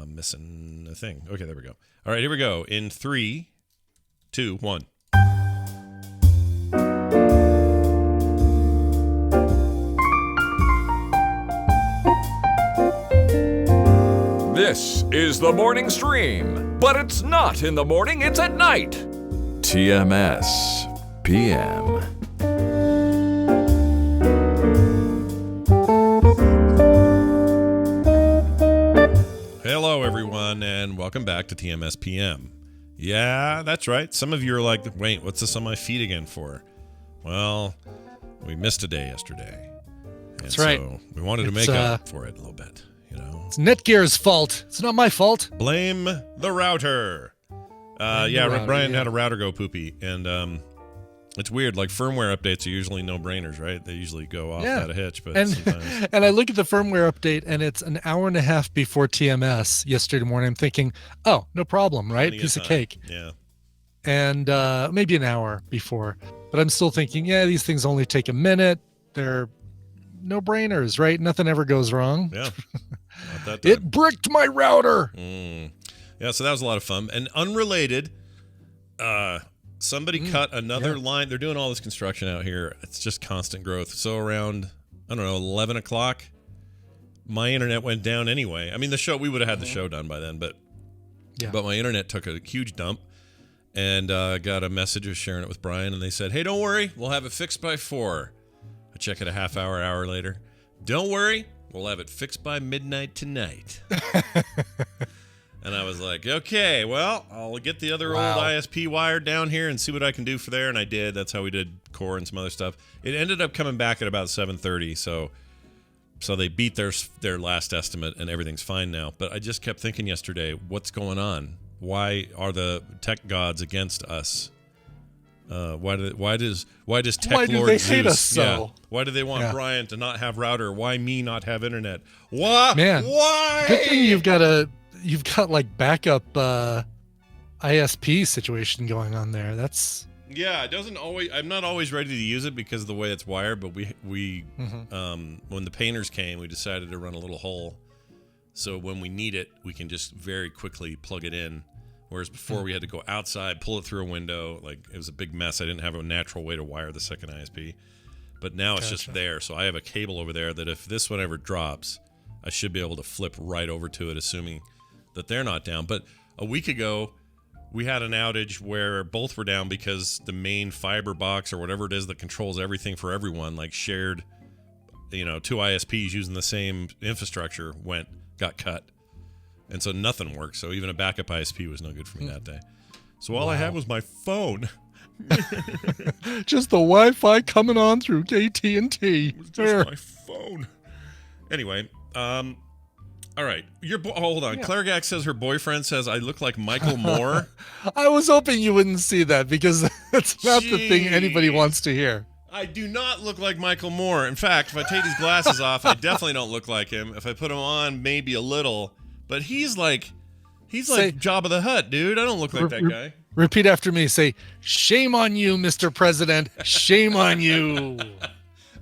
I'm missing a thing. Okay, there we go. All right, here we go. In 3, 2, 1. This is the morning stream, but it's not in the morning, it's at night. TMS PM. Hello, everyone, and welcome back to TMS PM. Yeah, that's right. Some of you are like, wait, what's this on my feed again for? Well, we missed a day yesterday. That's right. So we wanted to make up for it a little bit, you know. It's Netgear's fault. It's not my fault. Blame the router. Brian had a router go poopy, and it's weird. Like, firmware updates are usually no-brainers, right? They usually go off at a hitch, but sometimes... And I look at the firmware update, and it's an hour and a half before TMS yesterday morning. I'm thinking, oh, no problem, right? Piece of cake. Yeah. And maybe an hour before. But I'm still thinking, yeah, these things only take a minute. They're no-brainers, right? Nothing ever goes wrong. Yeah. Not that time. It bricked my router. Yeah, so that was a lot of fun. And unrelated, somebody cut another line. They're doing all this construction out here. It's just constant growth. So around, 11 o'clock, my internet went down anyway. I mean, we would have had the show done by then, but my internet took a huge dump, and got a message of sharing it with Brian, and they said, hey, don't worry, we'll have it fixed by 4. I check it a half hour later. Don't worry, we'll have it fixed by midnight tonight. And I was like, okay, well, I'll get the other old ISP wire down here and see what I can do for there. And I did. That's how we did core and some other stuff. It ended up coming back at about 7:30. So they beat their last estimate and everything's fine now. But I just kept thinking yesterday, what's going on? Why are the tech gods against us? Why does Tech Lord they Zeus hate us so? Yeah, why do they want Brian to not have router? Why me not have internet? Why? Man, why? Good thing you've got like backup ISP situation going on there. That's it doesn't always. I'm not always ready to use it because of the way it's wired. But we when the painters came, we decided to run a little hole, so when we need it, we can just very quickly plug it in. Whereas before we had to go outside, pull it through a window. Like, it was a big mess. I didn't have a natural way to wire the second ISP. But now it's just there. So I have a cable over there that if this one ever drops, I should be able to flip right over to it, assuming that they're not down. But a week ago, we had an outage where both were down because the main fiber box or whatever it is that controls everything for everyone, like shared, 2 ISPs using the same infrastructure got cut. And so nothing worked. So even a backup ISP was no good for me that day. So all I had was my phone. Just the Wi-Fi coming on through AT&T. It was just my phone. Anyway, all right. Hold on. Yeah. Claire Gack says her boyfriend says I look like Michael Moore. I was hoping you wouldn't see that because that's not the thing anybody wants to hear. I do not look like Michael Moore. In fact, if I take these glasses off, I definitely don't look like him. If I put them on, maybe a little. But he's like Jabba the Hutt, dude. I don't look like that guy. Repeat after me. Say, shame on you, Mr. President. Shame on you.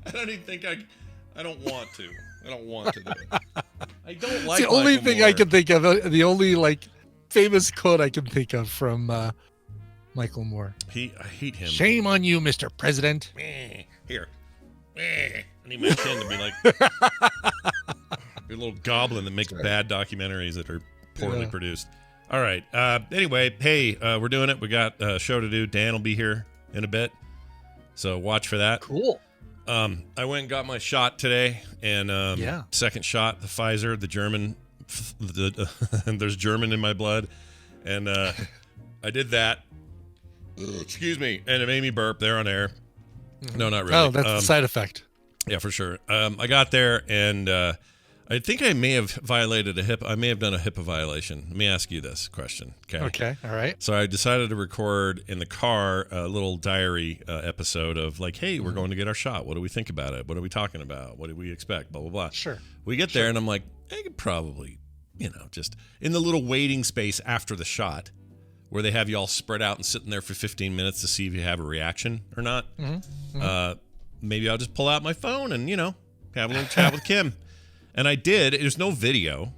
I don't even think I don't want to. I don't want to do it. I don't like it's the only thing Moore. I can think of. The only famous quote I can think of from Michael Moore. I hate him. Shame on you, Mr. President. Here. I need my chin to be like a little goblin that makes bad documentaries that are poorly produced. All right. Anyway, hey, we're doing it. We got a show to do. Dan will be here in a bit, so watch for that. Cool. I went and got my shot today, and second shot, the Pfizer, the German. There's German in my blood, and I did that. Excuse me, and it made me burp there on air. No, not really. Oh, that's the side effect. Yeah, for sure. I got there, and I think I may have violated I may have done a HIPAA violation. Let me ask you this question. Okay. All right. So I decided to record in the car a little diary episode of like, hey, we're going to get our shot. What do we think about it? What are we talking about? What do we expect? Blah, blah, blah. Sure. We get there, and I'm like, I could probably, just in the little waiting space after the shot where they have you all spread out and sitting there for 15 minutes to see if you have a reaction or not. Maybe I'll just pull out my phone and, have a little chat with Kim. And I did. There's no video.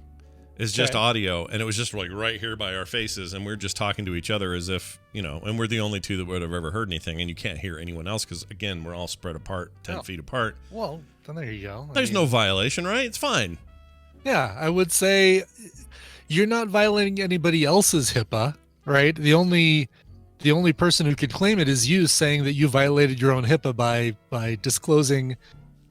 is just audio, and it was just like right here by our faces, and we're just talking to each other as if, and we're the only two that would have ever heard anything, and you can't hear anyone else because, again, we're all spread apart, 10 feet apart. Well, then there you go. There's no violation, right? It's fine. Yeah, I would say you're not violating anybody else's HIPAA, right? The only person who could claim it is you, saying that you violated your own HIPAA by disclosing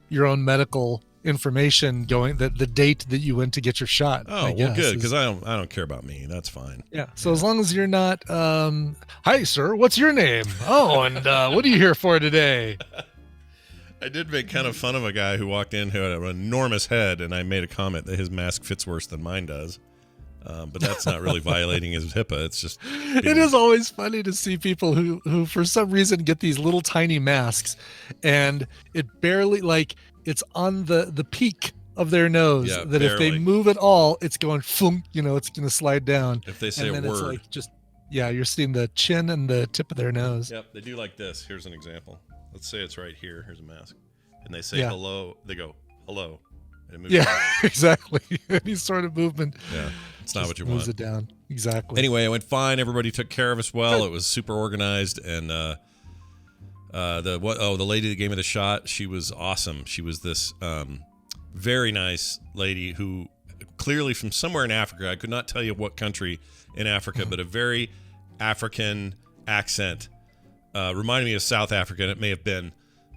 your own medical information, going the date that you went to get your shot. Oh, well, good, because I don't care about me. That's fine. Yeah. So as long as you're not, hi sir, what's your name? Oh, and what are you here for today? I did make kind of fun of a guy who walked in who had an enormous head, and I made a comment that his mask fits worse than mine does. But that's not really violating his HIPAA. It's just it is always funny to see people who for some reason get these little tiny masks, and it barely, like, it's on the peak of their nose, that barely. If they move at all, it's going flunk, it's going to slide down. If they say and then a word, it's like just you're seeing the chin and the tip of their nose. Yep, they do like this. Here's an example. Let's say it's right here. Here's a mask, and they say hello. They go hello. And it moves down. Exactly. Any sort of movement. Yeah, it's not what you moves want. It down. Exactly. Anyway, it went fine. Everybody took care of us well. It was super organized, and the lady that gave me the shot, she was awesome. She was this very nice lady who clearly from somewhere in Africa. I could not tell you what country in Africa, but a very African accent. Reminded me of South Africa, and it may have been.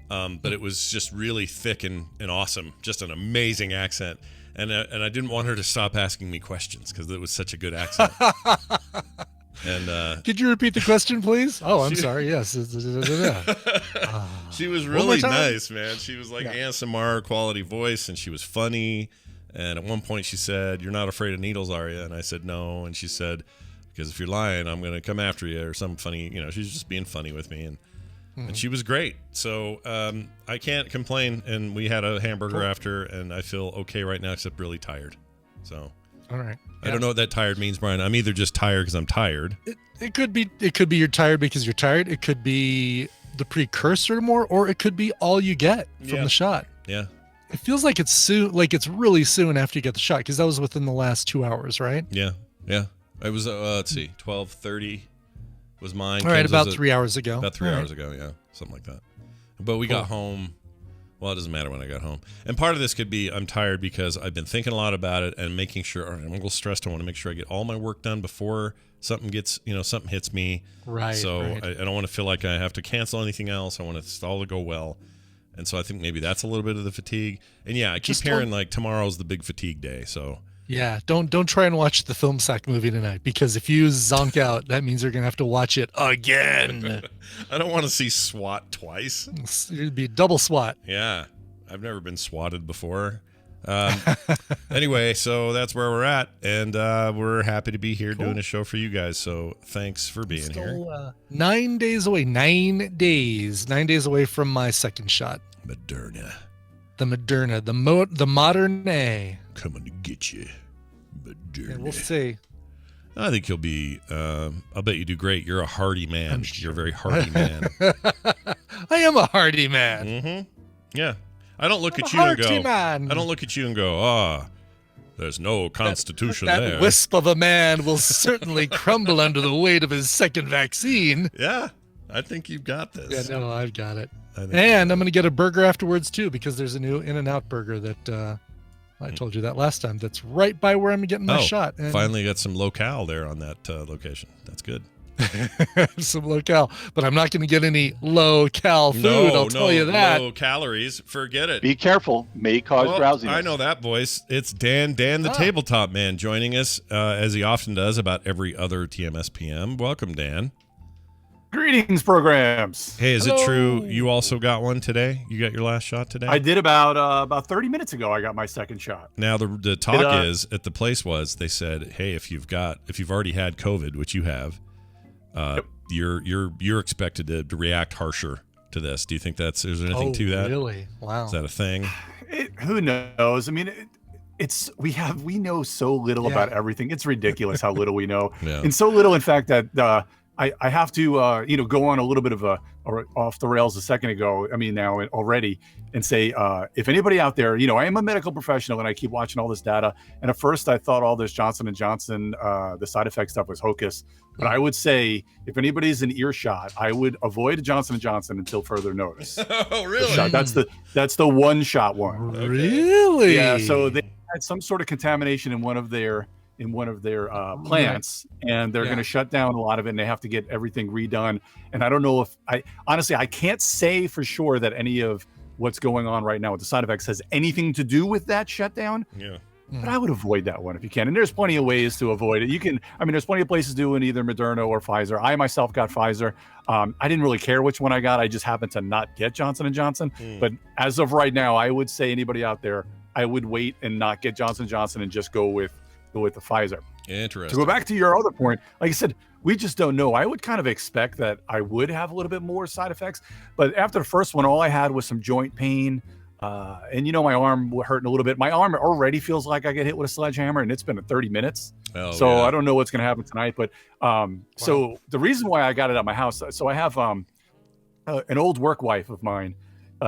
But it was just really thick and awesome. Just an amazing accent. And I didn't want her to stop asking me questions because it was such a good accent. And could you repeat the question, please? Oh, I'm sorry. Yes. She was really nice, man. She was like ASMR quality voice, and she was funny. And at one point she said, "You're not afraid of needles, are you?" And I said, "No." And she said, "Because if you're lying, I'm going to come after you," or some funny, she's just being funny with me. And she was great. So I can't complain. And we had a hamburger after, and I feel okay right now, except really tired. So all right. I don't know what that tired means, Brian. I'm either just tired because I'm tired. It could be you're tired because you're tired. It could be the precursor to more, or it could be all you get from the shot. Yeah. It feels like it's soon, like it's really soon after you get the shot, because that was within the last 2 hours, right? Yeah. Yeah. It was, let's see, 12:30 was mine. All right, about 3 hours ago. About 3 hours ago, yeah. Something like that. But we got home. Well, it doesn't matter when I got home. And part of this could be I'm tired because I've been thinking a lot about it and making sure, all right, I'm a little stressed. I want to make sure I get all my work done before something gets, something hits me. Right. So right. I don't want to feel like I have to cancel anything else. I want it all to go well. And so I think maybe that's a little bit of the fatigue. And yeah, I keep hearing like tomorrow's the big fatigue day. So yeah, don't try and watch the Film Sack movie tonight, because if you zonk out, that means you're going to have to watch it again. I don't want to see SWAT twice. It'd be double SWAT. Yeah. I've never been swatted before. Anyway, so that's where we're at. And we're happy to be here doing a show for you guys. So thanks for being here. 9 days away. 9 days. 9 days away from my second shot. Moderna. The Moderna. The modern A. Coming to get you. Moderna. Yeah, we'll see. I think you'll be, I'll bet you do great. You're a hardy man. Sure. You're a very hardy man. I am a hardy man. Mm-hmm. Yeah. I don't look at you and go, man. I don't look at you and go, there's no constitution there. That wisp of a man will certainly crumble under the weight of his second vaccine. Yeah. I think you've got this. Yeah, no, I've got it. And I'm going to get a burger afterwards, too, because there's a new In-N-Out burger that I told you that last time. That's right by where I'm getting my shot. And finally got some locale there on that location. That's good. Some locale. But I'm not going to get any low-cal food, I'll tell you that. Low calories. Forget it. Be careful. May cause drowsiness. I know that voice. It's Dan the Tabletop Man, joining us, as he often does, about every other TMS PM. Welcome, Dan. Greetings, programs. Hey, is it true you also got one today? You got your last shot today? I did about 30 minutes ago. I got my second shot. Now the talk is at the place was they said, hey, if you've already had COVID, which you have, you're expected to react harsher to this. Do you think is there anything to that? Really? Wow. Is that a thing? Who knows? I mean, we know so little about everything. It's ridiculous how little we know, and so little, in fact, that I have to go on a little bit of a off the rails a second ago. I mean now already, and say if anybody out there, I am a medical professional and I keep watching all this data. And at first I thought all this Johnson & Johnson, the side effect stuff was hocus. But I would say if anybody's in earshot, I would avoid Johnson & Johnson until further notice. Oh, really? That's the one shot one. Okay. Really? Yeah. So they had some sort of contamination in one of their plants, and they're going to shut down a lot of it, and they have to get everything redone. And I don't know if I can't say for sure that any of what's going on right now with the side effects has anything to do with that shutdown. Yeah. But I would avoid that one if you can. And there's plenty of ways to avoid it. There's plenty of places doing either Moderna or Pfizer. I myself got Pfizer. I didn't really care which one I got. I just happened to not get Johnson & Johnson. But as of right now, I would say anybody out there, I would wait and not get Johnson & Johnson and just go with the Pfizer. Interesting. To go back to your other point, like I said, we just don't know. I would kind of expect that I would have a little bit more side effects. But after the first one, all I had was some joint pain. And my arm hurting a little bit. My arm already feels like I get hit with a sledgehammer, and it's been 30 minutes. So I don't know what's going to happen tonight. But so the reason why I got it at my house, so I have an old work wife of mine.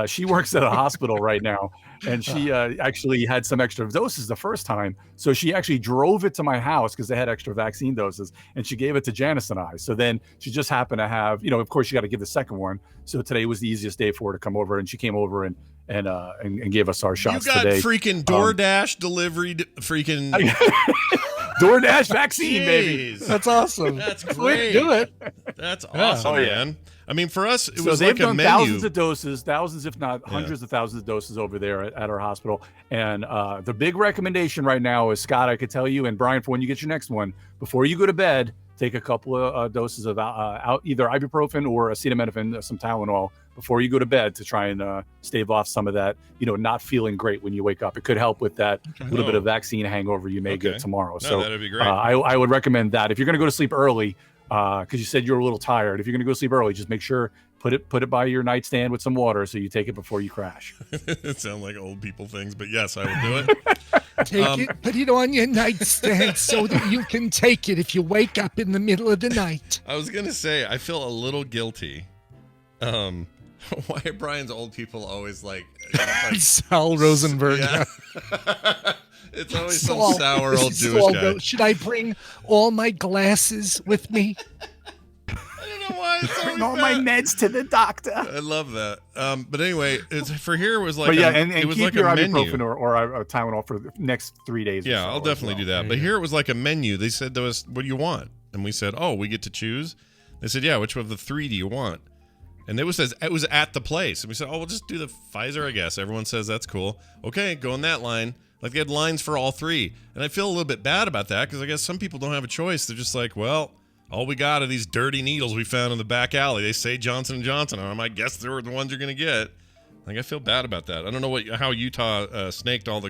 She works at a hospital right now, and she actually had some extra doses the first time. So she actually drove it to my house because they had extra vaccine doses, and she gave it to Janice and I. So then she just happened to have, of course, you got to give the second one. So today was the easiest day for her to come over, and she came over and gave us our shots today. You got freaking DoorDash delivery, freaking DoorDash vaccine, baby. That's awesome. That's great. Do it. That's awesome, man. I mean, for us, it was they've like a done menu. thousands of doses, thousands, if not hundreds of thousands of doses over there at our hospital. And the big recommendation right now is, Scott, I could tell you, and Brian, for when you get your next one, before you go to bed, take a couple of doses of either ibuprofen or acetaminophen, some Tylenol, before you go to bed to try and stave off some of that, not feeling great when you wake up. It could help with that little bit of vaccine hangover you may get tomorrow. So that'd be great. I would recommend that. If you're going to go to sleep early, because you said you were a little tired, if you're going to go sleep early, just make sure put it by your nightstand with some water so you take it before you crash. It sounds like old people things, but yes, I will do it. Take it, put it on your nightstand so that you can take it if you wake up in the middle of the night. I was gonna say I feel a little guilty. Why are Brian's old people always like Sal Rosenberg? Yeah. It's always some sour old Jewish guy. Should I bring all my glasses with me? I don't know why. It's Bring all my meds to the doctor. I love that. But anyway, for here it was like, but yeah, and it was keep like your a ibuprofen menu. or Tylenol for the next 3 days. Yeah, I'll definitely do that. But here it was like a menu. They said to us, "What do you want?" And we said, "Oh, we get to choose." They said, "Yeah, which of the three do you want?" And it was at the place, and we said, "Oh, we'll just do the Pfizer, I guess." Everyone says that's cool. Okay, go in that line. Like they had lines for all three, and I feel a little bit bad about that because I guess some people don't have a choice. They're just like, well, all we got are these dirty needles we found in the back alley. They say Johnson & Johnson on them. I guess they were the ones you're gonna get. Like I feel bad about that. I don't know how Utah snaked all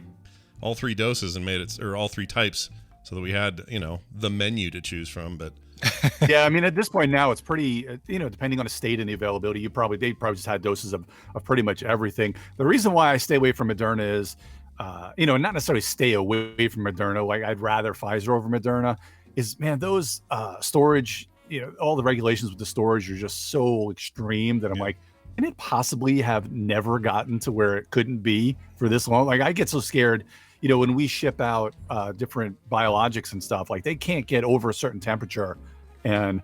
three doses and made it, or all three types, so that we had the menu to choose from. But yeah, I mean at this point now it's pretty depending on the state and the availability, they probably just had doses of pretty much everything. The reason why I stay away from Moderna is not necessarily stay away from Moderna. Like I'd rather Pfizer over Moderna. Is man, those storage, all the regulations with the storage are just so extreme that I'm like, can it possibly have never gotten to where it couldn't be for this long? Like I get so scared, when we ship out different biologics and stuff, like they can't get over a certain temperature. And,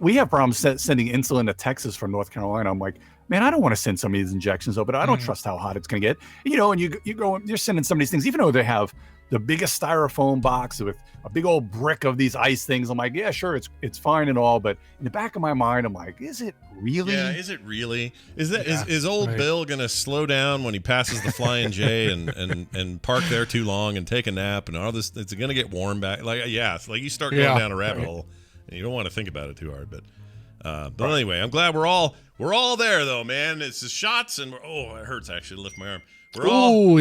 we have problems sending insulin to Texas from North Carolina. I'm like, man, I don't want to send some of these injections over. I don't trust how hot it's going to get. And you're sending some of these things, even though they have the biggest styrofoam box with a big old brick of these ice things. I'm like, yeah, sure, it's fine and all, but in the back of my mind, I'm like, is it really? Yeah, is it really? Is old Bill gonna slow down when he passes the Flying J and park there too long and take a nap and all this? It's gonna get warm back. Like it's like you start going down a rabbit hole and you don't want to think about it too hard. But anyway, I'm glad we're all there though, man. It's the shots and it hurts actually to lift my arm. We're all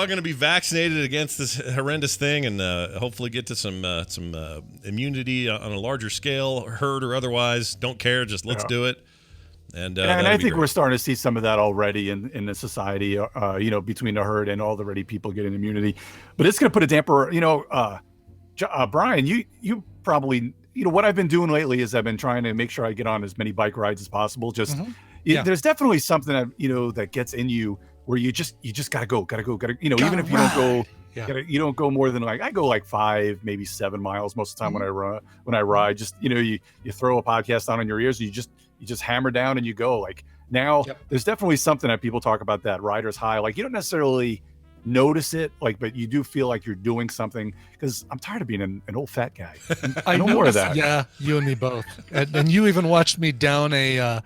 gonna be vaccinated against this horrendous thing, and hopefully get to some immunity on a larger scale, herd or otherwise. Don't care, just let's do it. And I think we're starting to see some of that already in the society. Between the herd and already people getting immunity, but it's gonna put a damper. Brian, you probably, what I've been doing lately is I've been trying to make sure I get on as many bike rides as possible. Just there's definitely something that that gets in you where you just gotta go, even if you don't go. Yeah. You don't go more than like, I go like 5, maybe 7 miles most of the time when I ride. Just you throw a podcast on in your ears and you just hammer down and you go. Like now, there's definitely something that people talk about, that rider's high. Like you don't necessarily notice it, like, but you do feel like you're doing something, because I'm tired of being an old fat guy. I know more of that. Yeah, you and me both. And you even watched me down a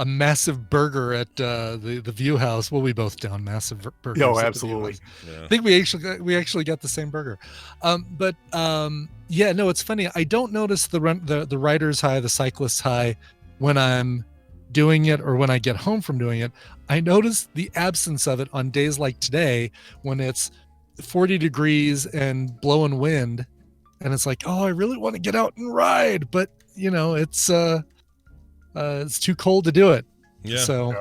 massive burger at the View House. Well, we both down massive burgers. Oh, absolutely. Yeah. I think we actually got the same burger. Yeah, no, it's funny. I don't notice the rider's high, the cyclist's high when I'm doing it or when I get home from doing it. I notice the absence of it on days like today when it's 40 degrees and blowing wind, and it's like, oh, I really want to get out and ride, but it's too cold to do it. Yeah. So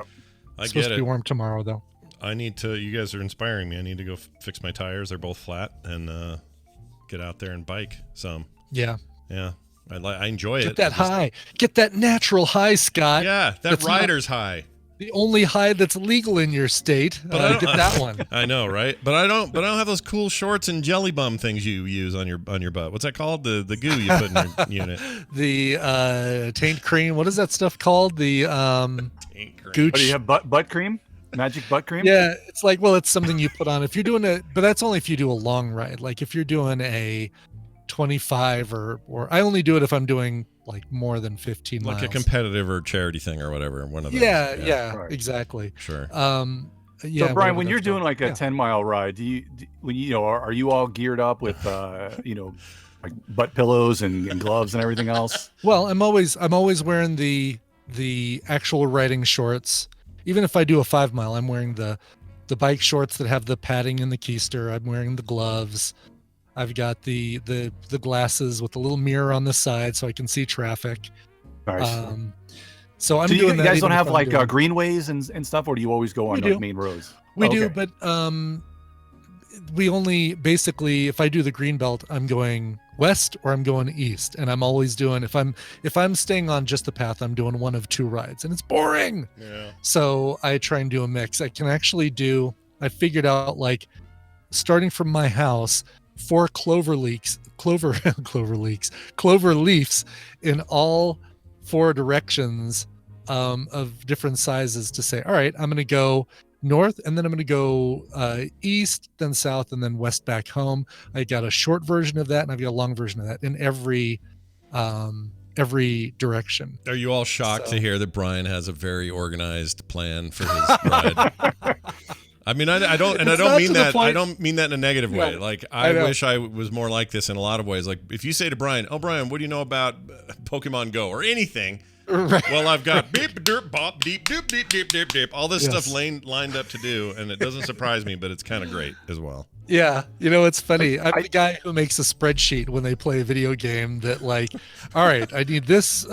I it's get supposed to be warm tomorrow, though. I need to. You guys are inspiring me. I need to go fix my tires. They're both flat, and get out there and bike some. Yeah. Yeah. I enjoy it. Get that high. Get that natural high, Scott. Yeah, that's rider's high. The only high that's legal in your state. But get that one. I know, right? But I don't have those cool shorts and jelly bum things you use on your butt. What's that called? The goo you put in your unit. The taint cream. What is that stuff called? The taint cream. Gooch. What, do you have butt cream? Magic butt cream? Yeah, it's like, well, it's something you put on if you're doing but that's only if you do a long ride. Like if you're doing a 25 or I only do it if I'm doing like more than 15 miles. Like a competitive or charity thing or whatever. One of those. Yeah, right. Exactly. Sure. Yeah. So Brian, when you're doing like a 10-mile ride, are you all geared up with like butt pillows and gloves and everything else? Well, I'm always wearing the actual riding shorts. Even if I do a 5 mile, I'm wearing the bike shorts that have the padding and the keister. I'm wearing the gloves. I've got the glasses with a little mirror on the side so I can see traffic. Nice. So I'm doing doing that. that. You guys don't have like greenways and stuff, or do you always go on like main roads? We do, but we only basically, if I do the green belt, I'm going west or I'm going east, and I'm always doing, if I'm staying on just the path, I'm doing one of 2 rides, and it's boring. Yeah. So I try and do a mix. I can actually I figured out, like, starting from my house, 4 clover leaves in all 4 directions of different sizes, to say, all right, I'm going to go north, and then I'm going to go east, then south, and then west back home. I got a short version of that, and I've got a long version of that in every direction. Are you all shocked to hear that Brian has a very organized plan for his ride? I mean, I don't mean that. I don't mean that in a negative way. Like, I wish I was more like this in a lot of ways. Like, if you say to Brian, "Oh, Brian, what do you know about Pokemon Go or anything?" Right. Well, I've got beep, derp, bop, deep, doop, deep, deep, deep, deep, all this stuff lined up to do, and it doesn't surprise me, but it's kind of great as well. Yeah, it's funny. I'm the guy who makes a spreadsheet when they play a video game that, like, all right, I need this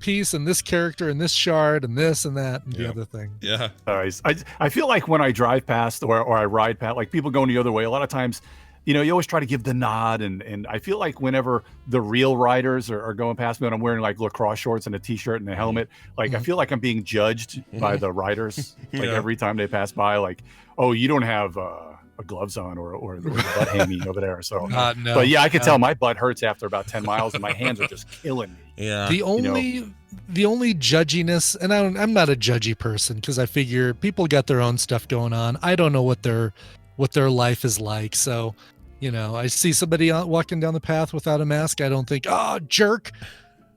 piece and this character and this shard and this and that and the other thing. Yeah. Nice. I feel like when I drive past or I ride past, like people going the other way, a lot of times, you always try to give the nod, and I feel like whenever the real riders are going past me and I'm wearing like lacrosse shorts and a t-shirt and a helmet, like I feel like I'm being judged by the riders, like every time they pass by, like, oh, you don't have gloves on or the butt hanging over there. So, no, but yeah, I can tell my butt hurts after about 10 miles and my hands are just killing me. Yeah. The only judginess, and I'm not a judgy person, because I figure people got their own stuff going on. I don't know what their life is like. So, I see somebody walking down the path without a mask. I don't think, oh, jerk.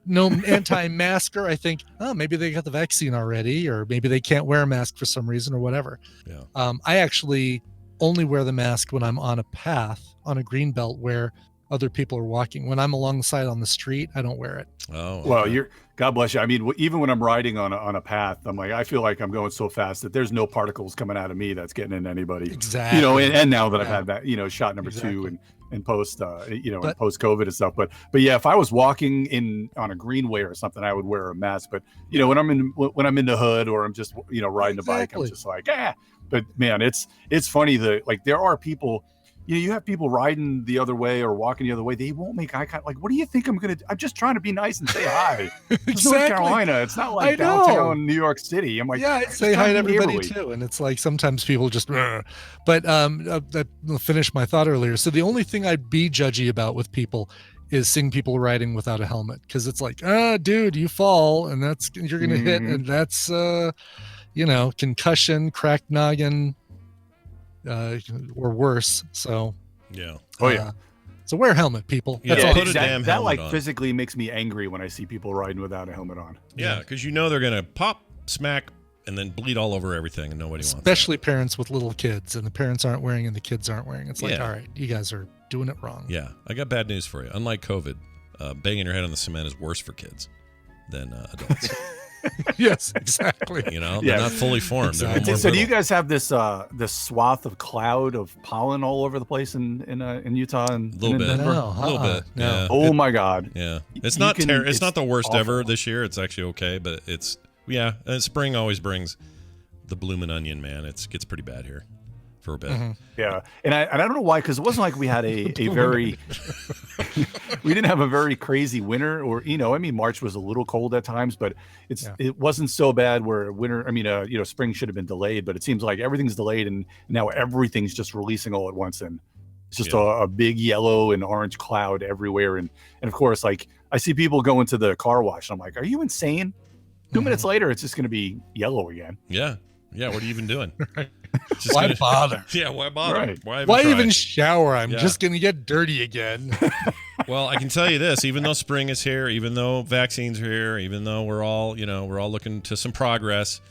No anti-masker. I think, oh, maybe they got the vaccine already, or maybe they can't wear a mask for some reason or whatever. Yeah. I actually only wear the mask when I'm on a path, on a green belt where other people are walking. When I'm alongside on the street, I don't wear it. Oh, okay. Well, God bless you. I mean, even when I'm riding on a path, I'm like, I feel like I'm going so fast that there's no particles coming out of me that's getting into anybody. Exactly. And now that I've had that, shot number 2 and post, and post COVID and stuff. But yeah, if I was walking on a greenway or something, I would wear a mask. But when I'm in the hood or I'm just riding a bike, I'm just like, But man, it's funny that, like, there are people, you have people riding the other way or walking the other way. They won't make eye contact. Like, what do you think I'm going to do? I'm just trying to be nice and say hi. It's North Carolina. It's not like downtown New York City. I'm like, yeah, I say hi to everybody too. And it's like sometimes people just, but I'll finish my thought earlier. So the only thing I'd be judgy about with people is seeing people riding without a helmet. Cause it's like, dude, you fall and you're going to hit. And that's, concussion, cracked noggin, or worse. So yeah. So wear a helmet, people. Yeah, That's all. put a damn that helmet like on. physically makes me angry when I see people riding without a helmet on. Yeah, because they're gonna pop, smack, and then bleed all over everything, and nobody wants that. Especially parents with little kids, and the parents aren't wearing and the kids aren't wearing. It's like, Yeah. all right, you guys are doing it wrong. Yeah, I got bad news for you. Unlike COVID, banging your head on the cement is worse for kids than adults. Yes, exactly. They're not fully formed. They're a little more So do you brittle. guys have this swath of cloud of pollen all over the place in Utah and A little in bit. Denver? No, A little bit. no. Yeah. Oh my God. Yeah. It's You not can- it's not the worst awful. ever this year. It's actually okay, but and spring always brings the bloomin' onion, man. It gets pretty bad here for a bit. Yeah, and I don't know why, because it wasn't like we had a very we didn't have a very crazy winter, or March was a little cold at times, but it wasn't so bad where spring should have been delayed, but it seems like everything's delayed and now everything's just releasing all at once, and it's just a big yellow and orange cloud everywhere, and of course, like I see people going to the car wash, and I'm like, are you insane? 2 minutes later, it's just going to be yellow again. Yeah. Yeah, what are you even doing? Just Why bother? Yeah, why bother? Right. Why Why try? even shower? I'm Yeah. just going to get dirty again. Well, I can tell you this: even though spring is here, even though vaccines are here, even though we're all looking to some progress,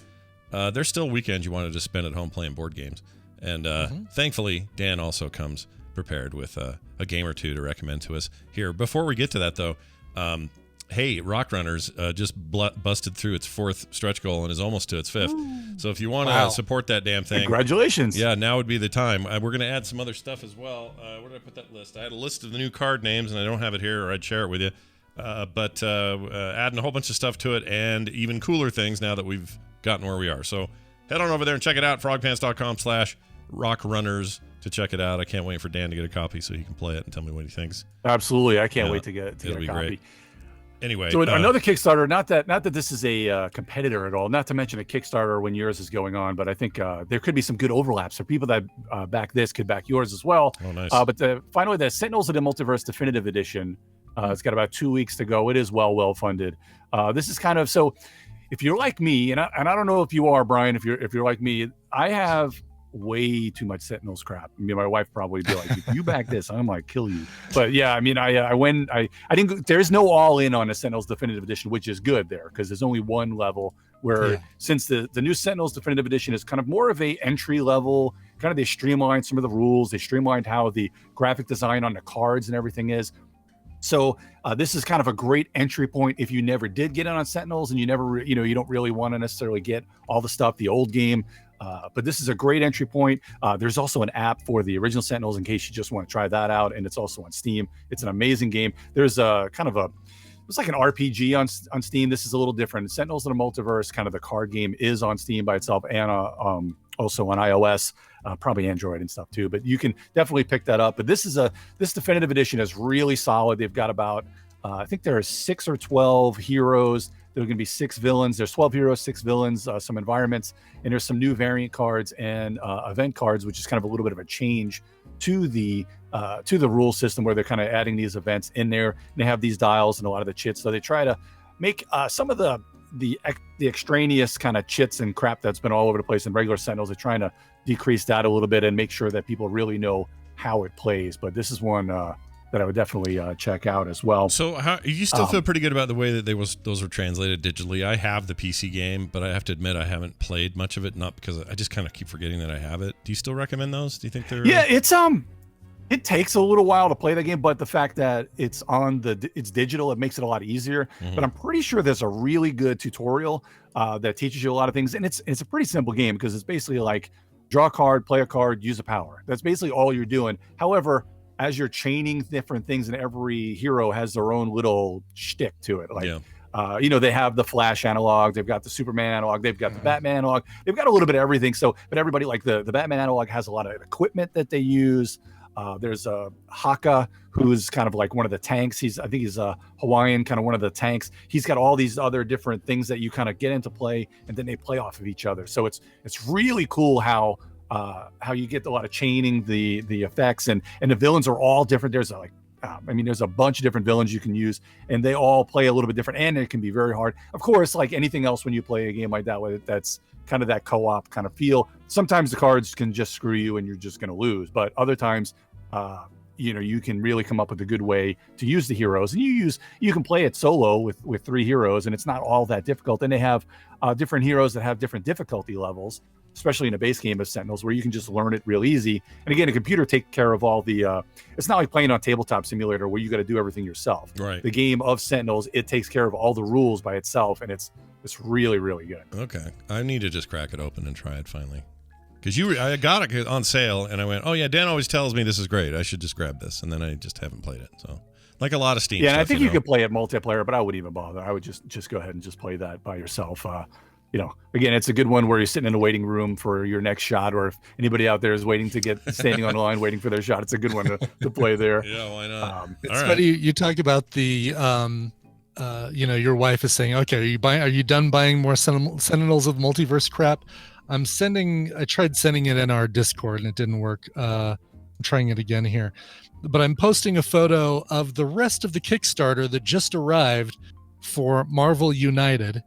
there's still weekends you want to just spend at home playing board games. And thankfully, Dan also comes prepared with a game or two to recommend to us here. Before we get to that, though, hey, Rock Runners just busted through its 4th stretch goal and is almost to its 5th. So if you want to support that damn thing, Congratulations. yeah, now would be the time. We're going to add some other stuff as well. Where did I put that list? I had a list of the new card names, and I don't have it here, or I'd share it with you. But adding a whole bunch of stuff to it, and even cooler things now that we've gotten where we are. So head on over there and check it out, frogpants.com/rockrunners to check it out. I can't wait for Dan to get a copy so he can play it and tell me what he thinks. Absolutely. I can't wait to get It'll a be copy. great. Anyway, So another Kickstarter, not that this is a competitor at all, not to mention a Kickstarter when yours is going on, but I think there could be some good overlaps. So people that back this could back yours as well. Oh, nice. But finally, the Sentinels of the Multiverse Definitive Edition, it's got about 2 weeks to go. It is well funded. This is kind of, so if you're like me, and I don't know if you are, Brian, if you're like me, I have way too much Sentinels crap. I mean, my wife probably be like, if you back this, I might kill you. But yeah, I mean, I didn't. There's no all in on a Sentinels Definitive Edition, which is good there because there's only one level. Where since the new Sentinels Definitive Edition is kind of more of a entry level, kind of they streamlined some of the rules. They streamlined how the graphic design on the cards and everything is. So this is kind of a great entry point if you never did get in on Sentinels and you never, you don't really want to necessarily get all the stuff, the old game. But this is a great entry point. There's also an app for the original Sentinels in case you just want to try that out. And it's also on Steam. It's an amazing game. There's it's like an RPG on Steam. This is a little different. Sentinels of the Multiverse, kind of the card game, is on Steam by itself and also on iOS, probably Android and stuff too. But you can definitely pick that up. But this definitive edition is really solid. They've got about I think there are 6 or 12 heroes. There are going to be 6 villains. There's 12 heroes, 6 villains, some environments, and there's some new variant cards and event cards, which is kind of a little bit of a change to the rule system where they're kind of adding these events in there. And they have these dials and a lot of the chits. So they try to make some of the extraneous kind of chits and crap that's been all over the place in regular Sentinels. They're trying to decrease that a little bit and make sure that people really know how it plays. But this is one that I would definitely check out as well. So how you still feel pretty good about the way that those were translated digitally? I have the PC game, but I have to admit I haven't played much of it, not because I just kind of keep forgetting that I have it. Do you still recommend those? Do you think they're it takes a little while to play the game, but the fact that it's digital, it makes it a lot easier. Mm-hmm. But I'm pretty sure there's a really good tutorial that teaches you a lot of things, and it's a pretty simple game because it's basically like draw a card, play a card, use a power. That's basically all you're doing. However, as you're chaining different things, and every hero has their own little shtick to it. Like, they have the Flash analog, they've got the Superman analog, they've got the Batman analog, they've got a little bit of everything. So, but everybody, like the Batman analog has a lot of equipment that they use. There's a Haka, who's kind of like one of the tanks. I think he's a Hawaiian, kind of one of the tanks. He's got all these other different things that you kind of get into play, and then they play off of each other. So it's really cool how you get a lot of chaining the effects, and the villains are all different. There's there's a bunch of different villains you can use, and they all play a little bit different, and it can be very hard. Of course, like anything else, when you play a game like that, that's kind of that co-op kind of feel. Sometimes the cards can just screw you and you're just going to lose, but other times, you can really come up with a good way to use the heroes, and you can play it solo with 3 heroes, and it's not all that difficult. And they have different heroes that have different difficulty levels, especially in a base game of Sentinels, where you can just learn it real easy. And again, a computer takes care of all the it's not like playing on Tabletop Simulator where you got to do everything yourself. Right. The game of Sentinels, it takes care of all the rules by itself, and it's really, really good. Okay, I need to just crack it open and try it finally. Because I got it on sale, and I went, oh yeah, Dan always tells me this is great. I should just grab this, and then I just haven't played it. So, like a lot of Steam. Yeah, and stuff, I think you could play it multiplayer, but I wouldn't even bother. I would just go ahead and just play that by yourself. Again, it's a good one where you're sitting in a waiting room for your next shot, or if anybody out there is waiting to get standing on the line waiting for their shot, it's a good one to play there. Yeah, why not? It's funny you talk about the your wife is saying, okay, are you done buying more Sentinels of Multiverse crap? I tried sending it in our Discord and it didn't work. I'm trying it again here, but I'm posting a photo of the rest of the Kickstarter that just arrived for Marvel United.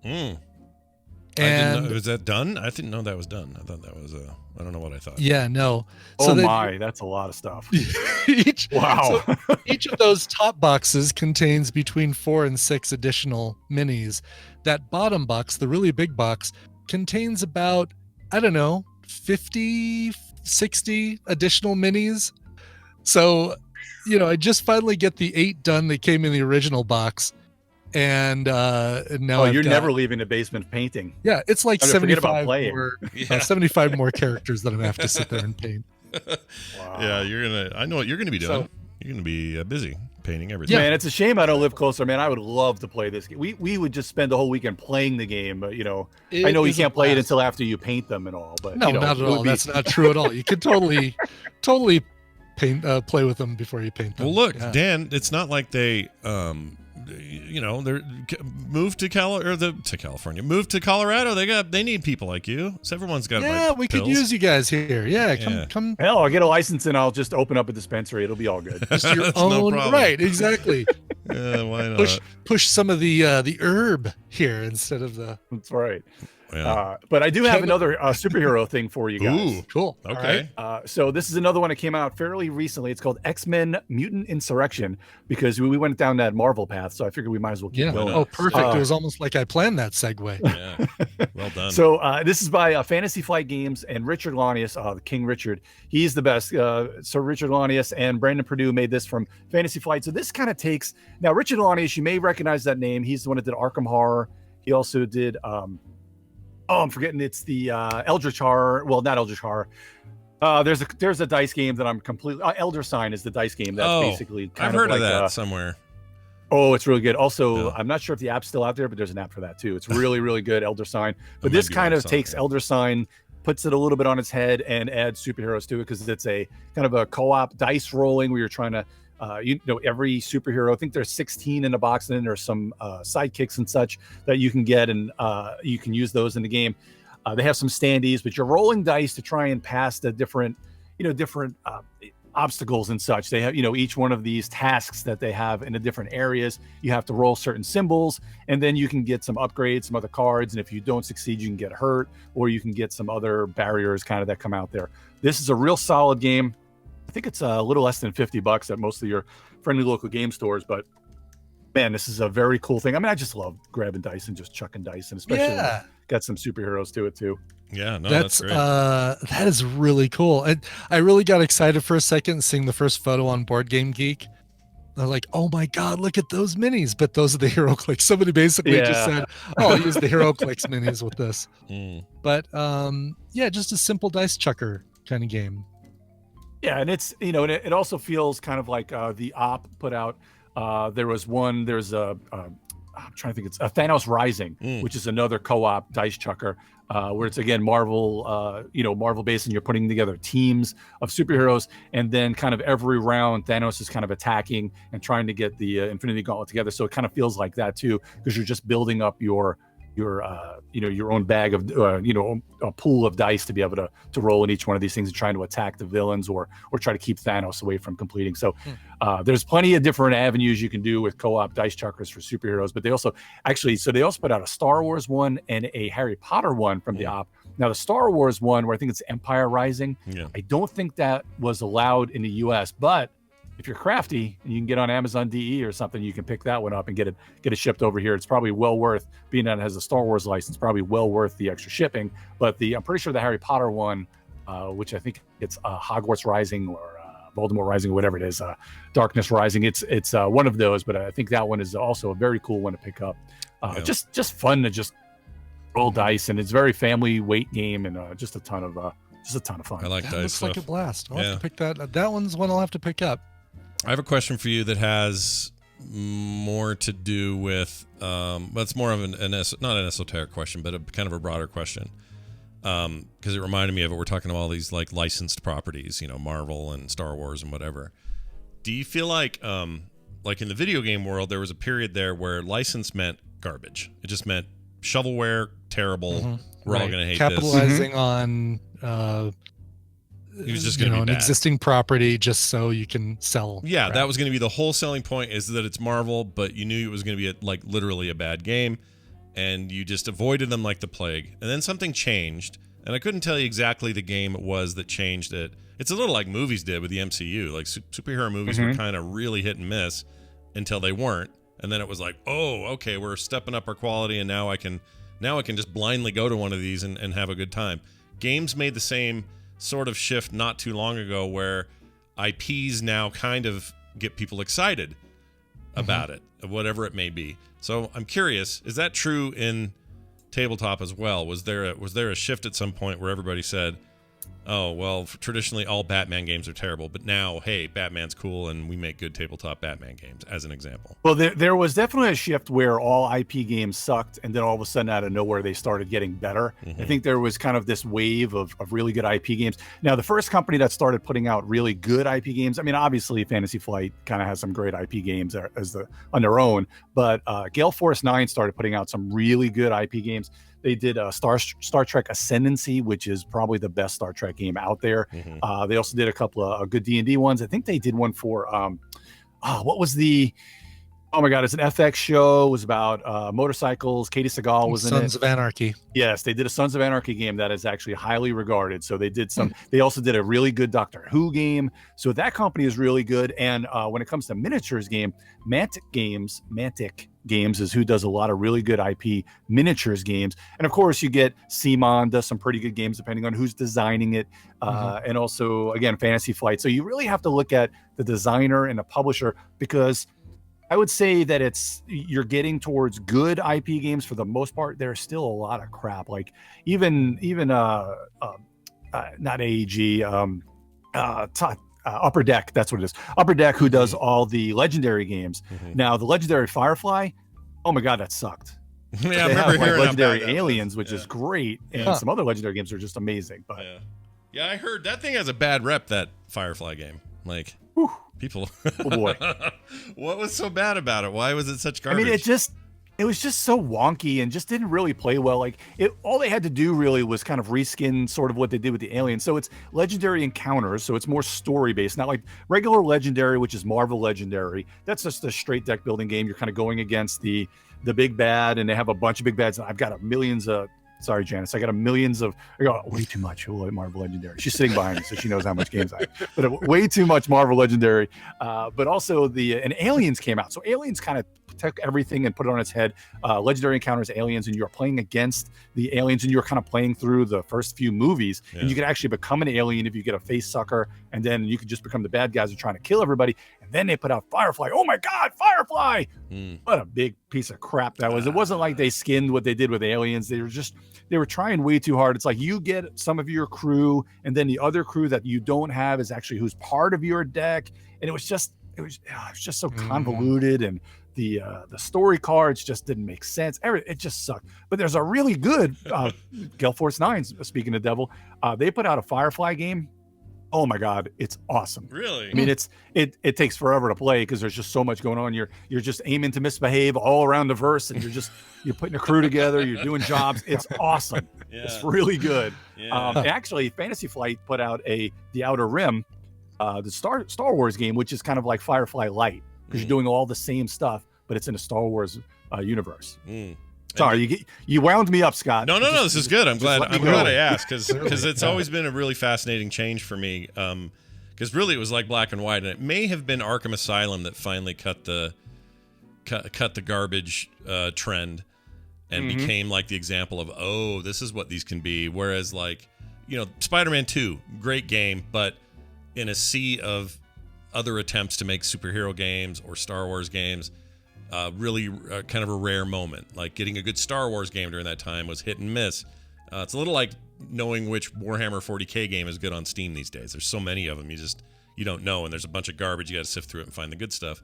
And was that done? I didn't know that was done. I thought that was I don't know what I thought. Yeah, no. That's a lot of stuff. each of those top boxes contains between 4 and 6 additional minis. That bottom box, the really big box, contains about, 50, 60 additional minis. So, I just finally get the 8 done that came in the original box. And now you're never leaving the basement painting. Yeah, it's like 75 more, more characters that I'm gonna have to sit there and paint. Wow. Yeah, I know what you're gonna be doing. You're gonna be busy painting everything. Yeah, man, it's a shame I don't live closer, man. I would love to play this game. We would just spend the whole weekend playing the game, but I know you can't play it until after you paint them and all. But no, not at all. That's not true at all. You could totally paint, play with them before you paint them. Well, look, Dan, it's not like they they're moved to California, moved to Colorado. They need people like you. So everyone's got. Yeah, we could use you guys here. Yeah, come. Hell, I'll get a license and I'll just open up a dispensary. It'll be all good. Just your own, no problem. Right? Exactly. Yeah, why not? Push some of the herb here instead of the. That's right. Yeah. But I do have another superhero thing for you guys. Ooh, cool. Okay. Right. So this is another one that came out fairly recently. It's called X-Men Mutant Insurrection, because we went down that Marvel path. So I figured we might as well keep going. Oh, perfect. It was almost like I planned that segue. Yeah. Well done. So this is by Fantasy Flight Games and Richard Launius, King Richard. He's the best. So Richard Launius and Brandon Perdue made this from Fantasy Flight. So this kind of takes... Now, Richard Launius, you may recognize that name. He's the one that did Arkham Horror. He also did... I'm forgetting. It's the Eldritch Horror. Well, not Eldritch Horror. There's a dice game that I'm completely... Elder Sign is the dice game that's basically kind I've heard of of like that somewhere. Oh, it's really good. Also, I'm not sure if the app's still out there, but there's an app for that too. It's really, really good, Elder Sign. But this kind of takes Elder Sign, puts it a little bit on its head, and adds superheroes to it, because it's a kind of a co-op dice rolling where you're trying to... every superhero, I think there's 16 in the box, and then there's some sidekicks and such that you can get, and you can use those in the game. They have some standees, but you're rolling dice to try and pass the different obstacles and such. They have, each one of these tasks that they have in the different areas. You have to roll certain symbols, and then you can get some upgrades, some other cards, and if you don't succeed, you can get hurt, or you can get some other barriers kind of that come out there. This is a real solid game. I think it's a little less than $50 at most of your friendly local game stores, but man, this is a very cool thing. I mean, I just love grabbing dice and just chucking dice, and especially when it's got some superheroes to it too. Yeah, no, that's great. That is really cool. I really got excited for a second seeing the first photo on Board Game Geek. They're like, oh my God, look at those minis. But those are the HeroClix. Somebody basically just said, oh, I'll use the HeroClix minis with this. But just a simple dice chucker kind of game. Yeah, and it's, it also feels kind of like the Op put out. There's a I'm trying to think. It's Thanos Rising, which is another co-op dice chucker, where it's again Marvel, Marvel based, and you're putting together teams of superheroes, and then kind of every round Thanos is kind of attacking and trying to get the Infinity Gauntlet together. So it kind of feels like that too, because you're just building up your own bag of a pool of dice to be able to roll in each one of these things and trying to attack the villains or try to keep Thanos away from completing. So there's plenty of different avenues you can do with co-op dice chuckers for superheroes, but they also put out a Star Wars one and a Harry Potter one from the op. Now the Star Wars one, where I think it's Empire Rising, I don't think that was allowed in the US, but if you're crafty and you can get on Amazon DE or something, you can pick that one up and get it shipped over here. It's probably well worth, being that it has a Star Wars license, probably well worth the extra shipping. But I'm pretty sure the Harry Potter one, which I think it's Hogwarts Rising or Voldemort Rising, or whatever it is, Darkness Rising. It's one of those, but I think that one is also a very cool one to pick up. Just fun to just roll dice, and it's very family weight game, and just a ton of fun. I like That dice looks stuff. like a blast. I'll have to pick that. That one's one I'll have to pick up. I have a question for you that has more to do with, but it's more of not an esoteric question, but kind of a broader question. Because it reminded me of it. We're talking about all these like licensed properties, Marvel and Star Wars and whatever. Do you feel like in the video game world, there was a period there where license meant garbage? It just meant shovelware, terrible. We're all gonna hate capitalizing on. He was just going to be an bad. Existing property just so you can sell. Yeah, crap. that was going to be the whole selling point, is that it's Marvel, but you knew it was going to be literally a bad game, and you just avoided them like the plague. And then something changed, and I couldn't tell you exactly the game it was that changed it. It's a little like movies did with the MCU. Like superhero movies were kind of really hit and miss until they weren't, and then it was like, oh, okay, we're stepping up our quality, and now I can just blindly go to one of these and have a good time. Games made the same sort of shift not too long ago, where IPs now kind of get people excited about it, whatever it may be. So I'm curious, is that true in tabletop as well? Was there a shift at some point where everybody said, oh, well, traditionally all Batman games are terrible, but now, hey, Batman's cool and we make good tabletop Batman games, as an example? Well, there was definitely a shift where all IP games sucked, and then all of a sudden, out of nowhere, they started getting better. I think there was kind of this wave of really good IP games. Now, the first company that started putting out really good IP games, I mean, obviously, Fantasy Flight kind of has some great IP games on their own, but Gale Force 9 started putting out some really good IP games. They did Star Trek Ascendancy, which is probably the best Star Trek game out there. They also did a couple of good D&D ones. I think they did one for, what was the... Oh my God, it's an FX show. It was about motorcycles. Katie Seagal was in it. Sons of Anarchy. Yes, they did a Sons of Anarchy game that is actually highly regarded. So they did some. They also did a really good Doctor Who game. So that company is really good. And when it comes to miniatures game, Mantic Games is who does a lot of really good IP miniatures games. And of course, you get Simon does some pretty good games depending on who's designing it. And also, again, Fantasy Flight. So you really have to look at the designer and the publisher, because I would say that you're getting towards good IP games for the most part. There's still a lot of crap. Like even not AEG, Upper Deck. That's what it is. Upper Deck, who does all the legendary games. Now the legendary Firefly, oh my God, that sucked. Yeah, they I remember have hearing legendary about that. Aliens, which is great, and some other legendary games are just amazing. But yeah, I heard that thing has a bad rep, that Firefly game. Like, people. Oh boy. What was so bad about it? Why was it such garbage? I mean, it was just so wonky and just didn't really play well. Like all they had to do really was kind of reskin sort of what they did with the Aliens. So it's legendary encounters. So it's more story based, not like regular legendary, which is Marvel Legendary. That's just a straight deck building game. You're kind of going against the big bad, and they have a bunch of big bads. I've got millions of. Sorry, Janice. I got way too much Marvel Legendary. She's sitting behind me, so she knows how much games I have. But way too much Marvel Legendary. But also and Aliens came out. So Aliens kind of took everything and put it on its head. Legendary encounters aliens, and you're playing against the aliens, and you're kind of playing through the first few movies. And you can actually become an alien if you get a face sucker, and then you can just become the bad guys who are trying to kill everybody. And then they put out Firefly. Oh my God, Firefly! What a big piece of crap that was. It wasn't like they skinned what they did with Aliens. They were trying way too hard. It's like you get some of your crew, and then the other crew that you don't have is actually who's part of your deck. And it was just so convoluted and The story cards just didn't make sense. It just sucked. But there's a really good Gale Force 9, speaking of Devil, they put out a Firefly game. Oh my God, it's awesome. Really? I mean, it takes forever to play because there's just so much going on. You're just aiming to misbehave all around the verse, and you're putting a crew together. You're doing jobs. It's awesome. Yeah. It's really good. Yeah. Actually, Fantasy Flight put out the Outer Rim, the Star Wars game, which is kind of like Firefly Light because you're doing all the same stuff, but it's in a Star Wars universe. Sorry, you wound me up, Scott. No. This is good. I'm glad I asked because it's Yeah. always been a really fascinating change for me. Because really it was like Black and White, and it may have been Arkham Asylum that finally cut the garbage trend and became like the example of, oh, this is what these can be. Whereas like, Spider-Man 2, great game, but in a sea of other attempts to make superhero games or Star Wars games, really kind of a rare moment. Like getting a good Star Wars game during that time was hit and miss. It's a little like knowing which Warhammer 40K game is good on Steam these days. There's so many of them, you don't know, and there's a bunch of garbage. You got to sift through it and find the good stuff.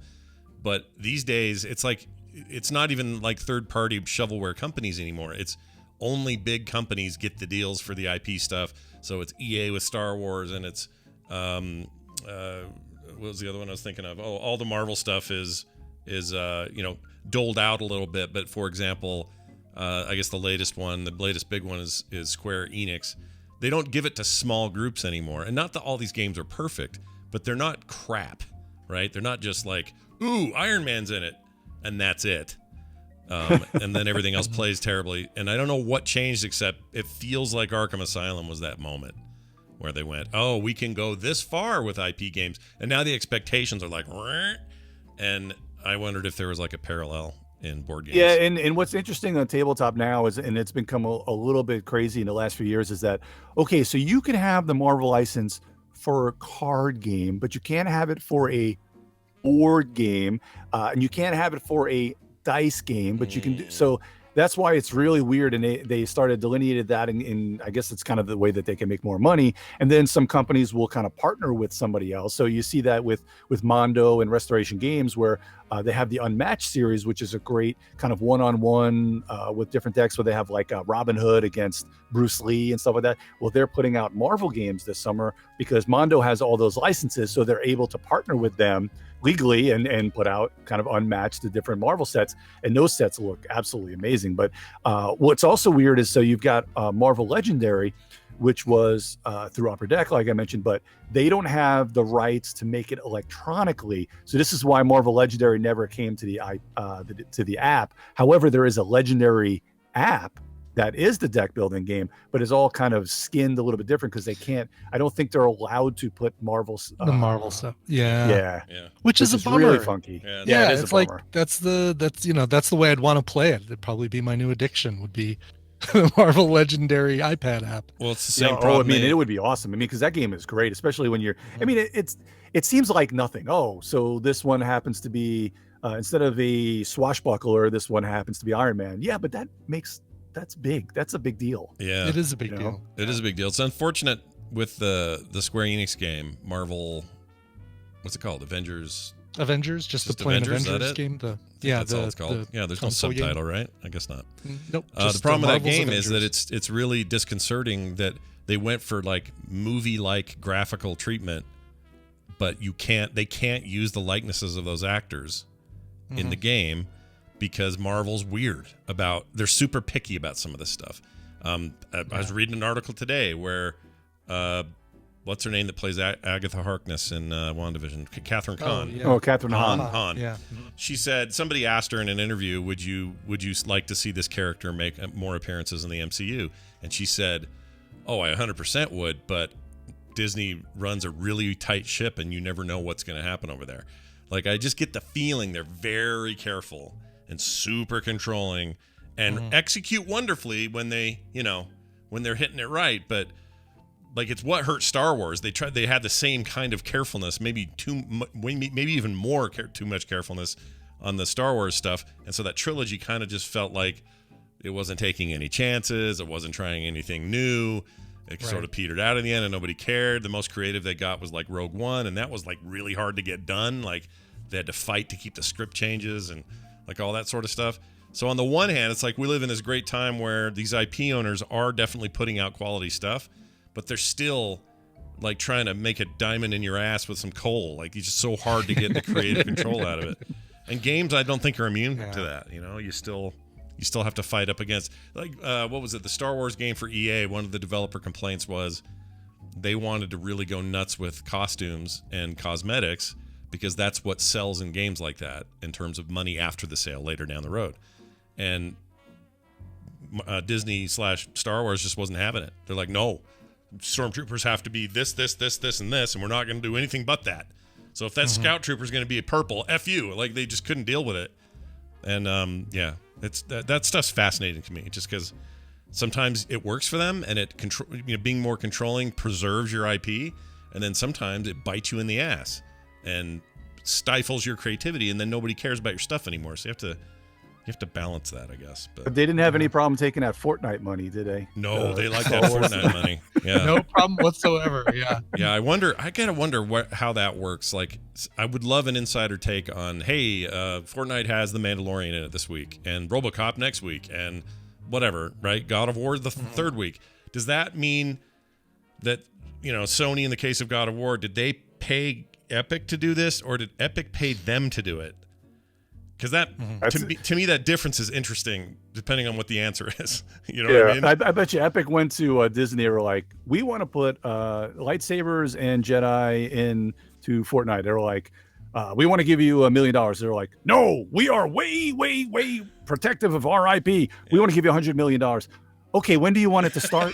But these days, it's like it's not even like third-party shovelware companies anymore. It's only big companies get the deals for the IP stuff. So it's EA with Star Wars, and it's what was the other one I was thinking of? Oh, all the Marvel stuff is doled out a little bit. But for example, I guess the latest big one is Square Enix. They don't give it to small groups anymore. And not that all these games are perfect, but they're not crap, right? They're not just like, ooh, Iron Man's in it, and that's it. And then everything else plays terribly. And I don't know what changed, except it feels like Arkham Asylum was that moment where they went, oh, we can go this far with IP games. And now the expectations are like, and I wondered if there was like a parallel in board games. Yeah, and what's interesting on tabletop now is, and it's become a little bit crazy in the last few years, is that, okay, so you can have the Marvel license for a card game, but you can't have it for a board game, and you can't have it for a dice game, but you can do so. That's why it's really weird, and they started delineated that in I guess it's kind of the way that they can make more money. And then some companies will kind of partner with somebody else. So you see that with Mondo and Restoration Games, where they have the Unmatched series, which is a great kind of one-on-one with different decks, where they have like Robin Hood against Bruce Lee and stuff like that. Well, they're putting out Marvel games this summer because Mondo has all those licenses, so they're able to partner with them legally and put out kind of Unmatched the different Marvel sets, and those sets look absolutely amazing. But what's also weird is, so you've got Marvel Legendary, which was through Upper Deck, like I mentioned, but they don't have the rights to make it electronically. So this is why Marvel Legendary never came to the app. However, there is a Legendary app that is the deck building game, but is all kind of skinned a little bit different because I don't think they're allowed to put Marvel the Marvel stuff. Yeah. Which is a bummer. Really funky. Yeah, it is it's a like bummer. that's the way I'd want to play it. It'd probably be my new addiction, would be the Marvel Legendary iPad app. Well, it's the same problem. It would be awesome. I mean, because that game is great, especially when you're. I mean, it seems like nothing. Oh, so this one happens to be instead of a swashbuckler, this one happens to be Iron Man. Yeah, but that's big. That's a big deal. Yeah, it is a big deal. It is a big deal. It's unfortunate with the Square Enix game, Marvel. What's it called? Avengers, just the plain Avengers game. That's all it's called. There's no subtitle, right? I guess not. Nope. The problem with that game is that it's really disconcerting that they went for like movie-like graphical treatment, but they can't use the likenesses of those actors in the game because Marvel's they're super picky about some of this stuff. I was reading an article today where what's her name that plays Agatha Harkness in WandaVision? Catherine Kahn. Catherine Hahn. Yeah. She said, somebody asked her in an interview, would you like to see this character make more appearances in the MCU? And she said, oh, I 100% would, but Disney runs a really tight ship and you never know what's going to happen over there. Like, I just get the feeling they're very careful and super controlling and execute wonderfully when they're hitting it right. But like, it's what hurt Star Wars. They had the same kind of carefulness, maybe even more too much carefulness on the Star Wars stuff. And so that trilogy kind of just felt like it wasn't taking any chances. It wasn't trying anything new. It sort of petered out in the end and nobody cared. The most creative they got was like Rogue One, and that was like really hard to get done. Like, they had to fight to keep the script changes and like all that sort of stuff. So on the one hand, it's like we live in this great time where these IP owners are definitely putting out quality stuff, but they're still like trying to make a diamond in your ass with some coal. Like it's just so hard to get the creative control out of it. And games, I don't think are immune to that. You know, you still have to fight up against, like, what was it? The Star Wars game for EA, one of the developer complaints was they wanted to really go nuts with costumes and cosmetics because that's what sells in games like that in terms of money after the sale later down the road. And Disney/Star Wars just wasn't having it. They're like, no, stormtroopers have to be this, and this, and we're not going to do anything but that. So if that scout trooper is going to be a purple, F you. Like, they just couldn't deal with it. And, yeah, it's that stuff's fascinating to me just because sometimes it works for them and it being more controlling preserves your IP, and then sometimes it bites you in the ass and stifles your creativity, and then nobody cares about your stuff anymore. So you have to balance that, I guess. But they didn't have any problem taking that Fortnite money, did they? No, they like that Fortnite money. Yeah, No problem whatsoever. Yeah. Yeah, I gotta wonder how that works. Like, I would love an insider take on, hey, Fortnite has The Mandalorian in it this week, and RoboCop next week, and whatever, right? God of War the third week. Does that mean that, Sony, in the case of God of War, did they pay Epic to do this, or did Epic pay them to do it? Because that, to me, that difference is interesting, depending on what the answer is. You know what I mean? I bet you Epic went to Disney and were like, we want to put lightsabers and Jedi into Fortnite. They were like, we want to give you $1 million. They were like, no, we are way, way, way protective of our IP. We want to give you $100 million. Okay, when do you want it to start?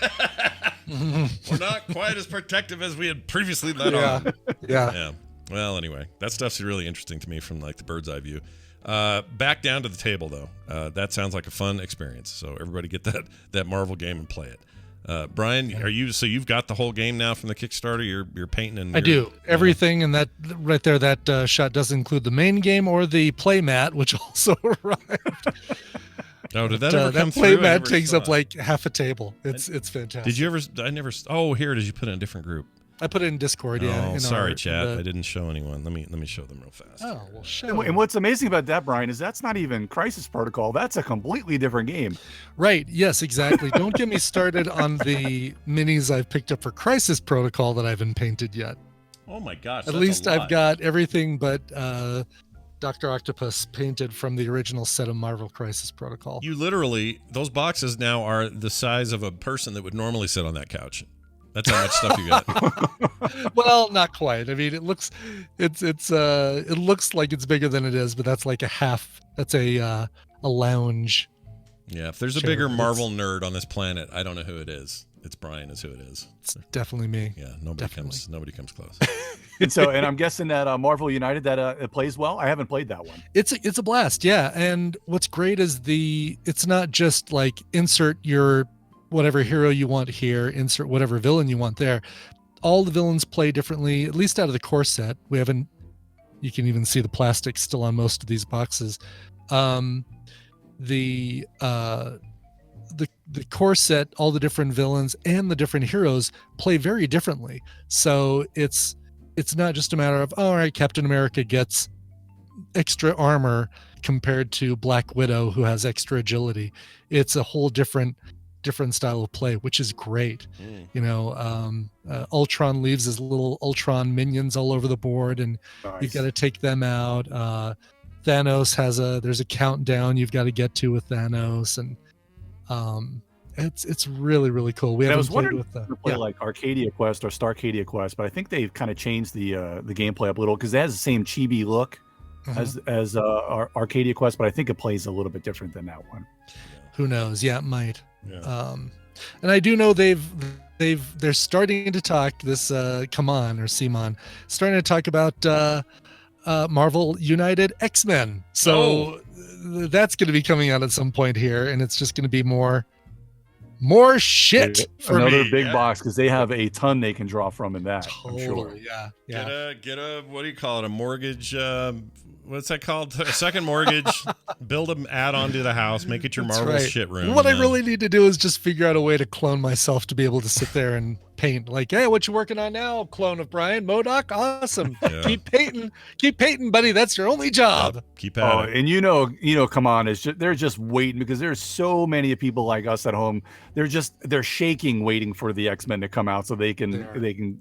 We're not quite as protective as we had previously let on. Yeah. Well, anyway, that stuff's really interesting to me from like the bird's eye view. Back down to the table, though. That sounds like a fun experience. So everybody get that Marvel game and play it. Brian, you've got the whole game now from the Kickstarter? You're painting and I do everything, and that right there, that shot does include the main game or the play mat, which also arrived. Oh, did that ever come that play through? mat takes up like half a table. It's fantastic. Did you ever? I never. Oh, here. Did you put it in a different group? I put it in Discord. Yeah. Oh, sorry, chat. I didn't show anyone. Let me show them real fast. Oh, well, show. And what's amazing about that, Brian, is that's not even Crisis Protocol. That's a completely different game. Right. Yes, exactly. Don't get me started on the minis I've picked up for Crisis Protocol that I haven't painted yet. Oh my gosh. At least I've got everything but Dr. Octopus painted from the original set of Marvel Crisis Protocol. You literally, those boxes now are the size of a person that would normally sit on that couch. That's how much stuff you got. Well, not quite. I mean, it looks like it's bigger than it is, but that's like a half. That's a lounge. Yeah, if there's a bigger Marvel nerd on this planet, I don't know who it is. It's Brian is who it is. It's definitely me. Yeah, nobody comes close. And I'm guessing that Marvel United it plays well. I haven't played that one. It's a blast, yeah. And what's great is it's not just like insert your whatever hero you want here, insert whatever villain you want there. All the villains play differently, at least out of the core set. You can even see the plastic still on most of these boxes. The core set, all the different villains and the different heroes play very differently. So it's not just a matter of, all right, Captain America gets extra armor compared to Black Widow, who has extra agility. It's a whole different style of play, which is great. Ultron leaves his little Ultron minions all over the board, and you've got to take them out. Thanos there's a countdown you've got to get to with Thanos, and it's really, really cool. I was wondering if you play like Arcadia Quest or Starcadia Quest, but I think they've kind of changed the gameplay up a little because it has the same chibi look as Arcadia Quest, but I think it plays a little bit different than that one. Who knows? Yeah, it might. Yeah. And I do know they're starting to talk this Simon starting to talk about Marvel United X-Men. So that's going to be coming out at some point here, and it's just going to be more shit for another me. Big box because they have a ton they can draw from in that. Totally, I'm sure. Yeah. Get a what do you call it? A mortgage. What's that called? A second mortgage. Build an add-on to the house. Make it your Marvel shit room. What I really need to do is just figure out a way to clone myself to be able to sit there and paint. Like, hey, what you working on now, clone of Brian? MODOK? Awesome. Yeah. Keep painting, buddy. That's your only job. Yep, keep at it. And come on, they're just waiting because there's so many people like us at home. They're shaking, waiting for the X-Men to come out so they can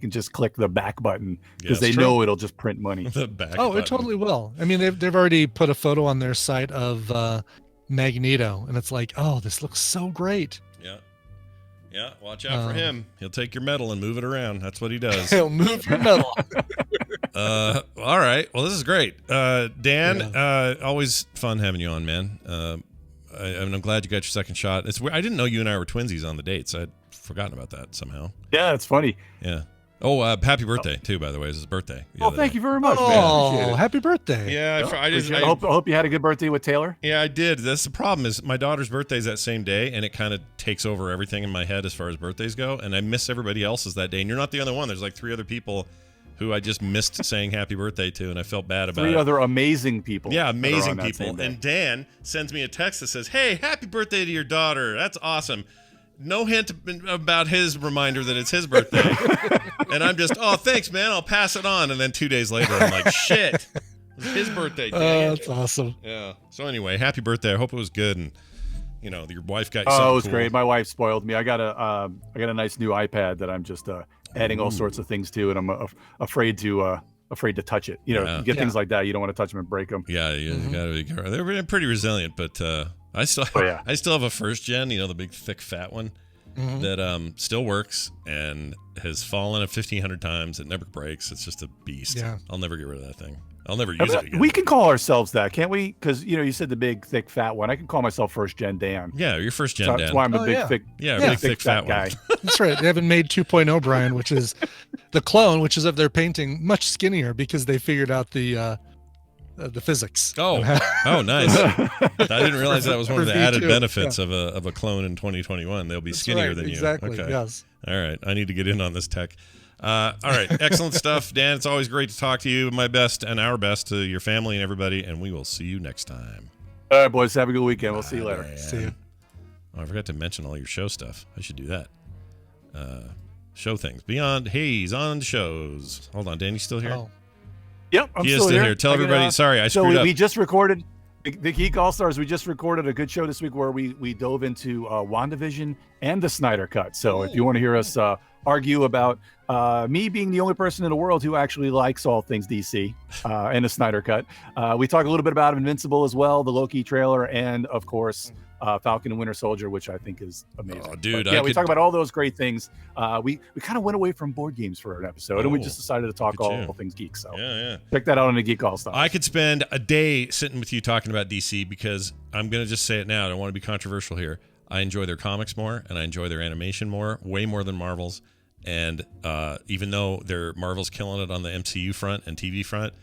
just click the back button because they know it'll just print money. The back Oh, button. it totally will. I mean, they've already put a photo on their site of Magneto, and it's like, oh, this looks so great. Yeah, watch out for him. He'll take your metal and move it around. That's what he does. He'll move your metal. All right. Well, this is great. Dan, always fun having you on, man. I'm glad you got your second shot. I didn't know you and I were twinsies on the dates. I'd forgotten about that somehow. Yeah, it's funny. Yeah. Oh, happy birthday, too, by the way. It was his birthday. Thank you very much, man. Oh, happy birthday. Yeah, I hope you had a good birthday with Taylor. Yeah, I did. That's the problem is my daughter's birthday is that same day, and it kind of takes over everything in my head as far as birthdays go, and I miss everybody else's that day. And you're not the only one. There's like 3 other people who I just missed saying happy birthday to, and I felt bad about it. 3 other amazing people. Yeah, amazing people. And Dan sends me a text that says, hey, happy birthday to your daughter. That's awesome. No hint about his reminder that it's his birthday. And I'm just, oh, thanks, man. I'll pass it on. And then 2 days later, I'm like, shit. It was his birthday. Oh, that's awesome. Yeah. So anyway, happy birthday. I hope it was good. And, your wife got you something Oh, it was cool. great. My wife spoiled me. I got a nice new iPad that I'm just adding all sorts of things to, and I'm afraid to touch it. You get things like that. You don't want to touch them and break them. Yeah, you got to be careful. They're pretty resilient, but I still have a first gen, the big thick fat one that still works and has fallen 1,500 times. It never breaks. It's just a beast. Yeah. I'll never get rid of that thing. I'll never use it again. We can call ourselves that, can't we? Because you said the big thick fat one. I can call myself first gen Dan. Yeah, you're first gen So Dan. that's why I'm a big thick fat guy. one. That's right. They haven't made 2.0, Brian, which is the clone, which is of their painting, much skinnier because they figured out the physics. Oh, nice. I didn't realize that was one of the For added V2, benefits of a clone in 2021. They'll be skinnier than you. Exactly. Okay. Yes. All right. I need to get in on this tech. All right. Excellent stuff, Dan. It's always great to talk to you. My best and our best to your family and everybody, and we will see you next time. All right, boys. Have a good weekend. We'll see you later. See you. Oh, I forgot to mention all your show stuff. I should do that. Show things. Beyond Haze on shows. Hold on. Dan, you still here? Oh. Yep, I'm He is still still here. Tell everybody. Sorry, I screwed up. We just recorded the Geek All Stars. We just recorded a good show this week where we dove into WandaVision and the Snyder Cut. So if you want to hear us argue about me being the only person in the world who actually likes all things DC and the Snyder Cut, we talk a little bit about Invincible as well, the Loki trailer, and of course Falcon and Winter Soldier, which I think is amazing. Oh, dude, we talk about all those great things. We kind of went away from board games for an episode, and we just decided to talk all things geek. So check that out on the Geek All Stars. I could spend a day sitting with you talking about DC because I'm going to just say it now. I don't want to be controversial here. I enjoy their comics more, and I enjoy their animation more, way more than Marvel's. And even though Marvel's killing it on the MCU front and TV front,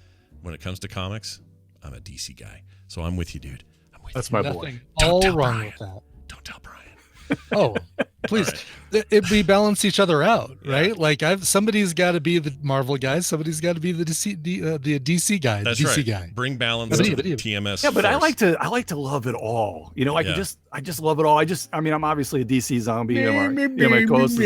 when it comes to comics, I'm a DC guy. So I'm with you, dude. That's my boy. Nothing all wrong Brian. with that. Don't tell Brian. Oh, please. Right. We balance each other out, right? Like somebody's got to be the Marvel guy, somebody's got to be the DC guy. That's the DC right. guy. Bring balance to TMS. Yeah, but first. I like to love it all. I just love it all. I'm obviously a DC zombie. My closest.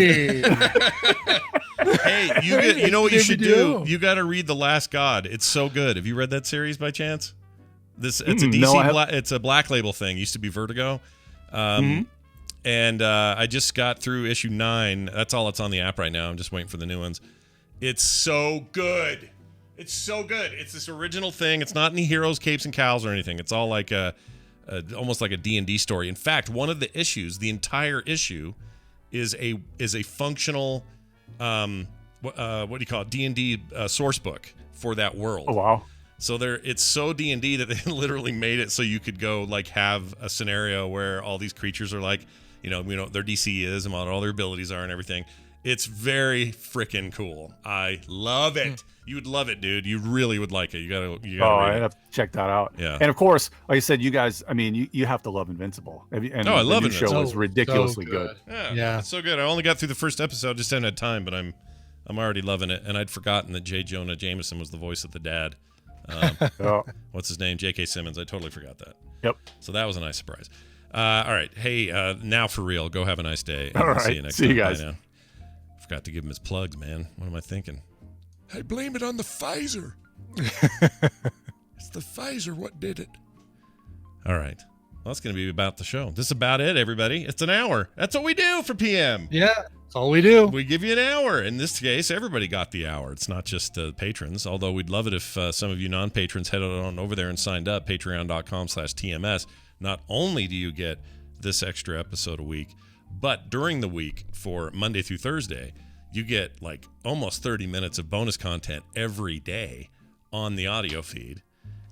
Hey, you know what you should do? You got to read The Last God. It's so good. Have you read that series by chance? It's a DC. It's a Black Label thing. Used to be Vertigo. And I just got through issue 9. That's all that's on the app right now. I'm just waiting for the new ones. It's so good. It's so good. It's this original thing. It's not any heroes, capes, and cows or anything. It's all like almost like a D&D story. In fact, one of the issues, the entire issue, is a functional what do you call it? D&D source book for that world. Oh wow. So it's so D&D that they literally made it so you could go like have a scenario where all these creatures are like, their DC is and what all their abilities are and everything. It's very freaking cool. I love it. You would love it, dude. You really would like it. You gotta I have to check that out. Yeah. And of course, like I said, you guys, you have to love Invincible. I love it. The show is ridiculously good. Yeah. It's so good. I only got through the first episode, just haven't had time, but I'm already loving it. And I'd forgotten that J. Jonah Jameson was the voice of the dad. What's his name? J.K. Simmons. I totally forgot that. Yep. So that was a nice surprise. All right. Hey, now for real. Go have a nice day. All right. See you next See time. you guys. Bye now. Forgot to give him his plugs, man. What am I thinking? I blame it on the Pfizer. It's the Pfizer what did it. All right. Well, that's going to be about the show. This is about it, everybody. It's an hour. That's what we do for PM. Yeah, that's all we do. We give you an hour. In this case, everybody got the hour. It's not just patrons, although we'd love it if some of you non-patrons headed on over there and signed up, patreon.com/TMS. Not only do you get this extra episode a week, but during the week for Monday through Thursday, you get like almost 30 minutes of bonus content every day on the audio feed.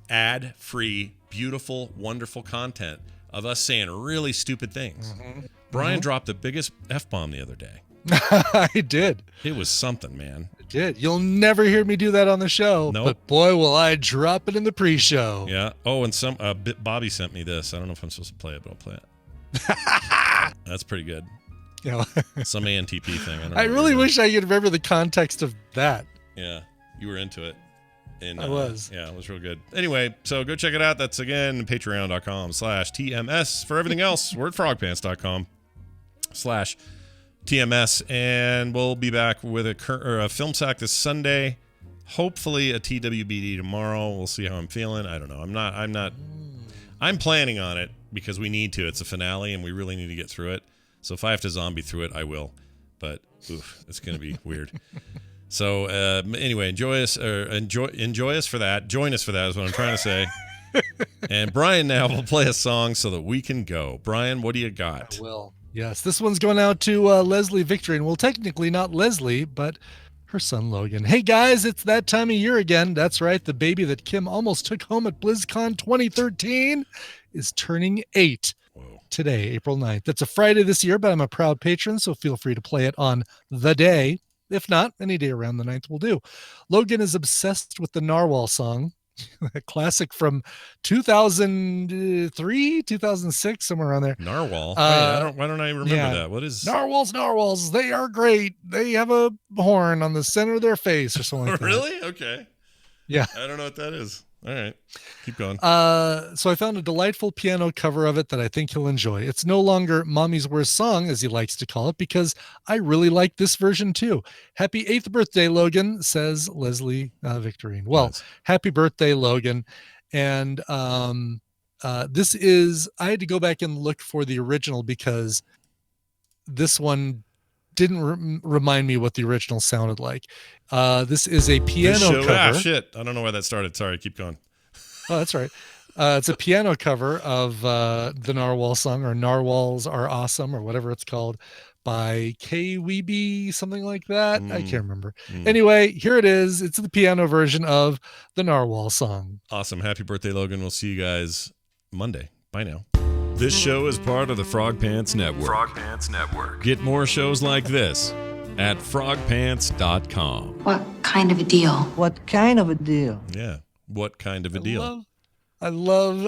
Ad-free, beautiful, wonderful content of us saying really stupid things. Brian dropped the biggest F-bomb the other day. I did. It was something, man. I did. You'll never hear me do that on the show. Nope. But boy, will I drop it in the pre-show. Yeah. Oh, and some Bobby sent me this. I don't know if I'm supposed to play it, but I'll play it. That's pretty good. Yeah. Some ANTP thing. I don't know I what really it is. wish I could remember the context of that. Yeah, you were into it. And, I was. Yeah, it was real good. Anyway, so go check it out. That's, again, patreon.com/TMS. For everything else, we're at frogpants.com/TMS. And we'll be back with a film sack this Sunday. Hopefully a TWBD tomorrow. We'll see how I'm feeling. I don't know. I'm planning on it because we need to. It's a finale, and we really need to get through it. So if I have to zombie through it, I will. But, it's going to be weird. So anyway, enjoy us for that. Join us for that is what I'm trying to say. And Brian now will play a song so that we can go. Brian, what do you got? I will. Yes, this one's going out to Leslie Victory. And well, technically not Leslie, but her son Logan. Hey guys, it's that time of year again. That's right. The baby that Kim almost took home at BlizzCon 2013 is turning 8. Today, April 9th. That's a Friday this year, but I'm a proud patron, so feel free to play it on the day. If not, any day around the 9th will do. Logan is obsessed with the Narwhal song, a classic from 2003, 2006, somewhere around there. Narwhal? Why don't I remember that? What is... Narwhals, they are great. They have a horn on the center of their face or something like that. Really? Okay. Yeah. I don't know what that is. All right. Keep going. So I found a delightful piano cover of it that I think he'll enjoy. It's no longer Mommy's Worst Song, as he likes to call it, because I really like this version too. Happy 8th birthday, Logan, says Leslie Victorine. Well, Nice. Happy birthday, Logan. And this is, I had to go back and look for the original because this one didn't remind me what the original sounded like. This is a piano cover. Shit. I don't know why that started. Sorry. Keep going. Oh, that's right. It's a piano cover of the Narwhal song, or Narwhals Are Awesome, or whatever it's called, by K Weeby, something like that. I can't remember. Anyway, here it is. It's the piano version of the Narwhal song. Awesome. Happy birthday, Logan. We'll see you guys Monday. Bye now. This show is part of the Frog Pants Network. Frog Pants Network. Get more shows like this at frogpants.com. What kind of a deal? What kind of a deal? Yeah. What kind of a deal? I love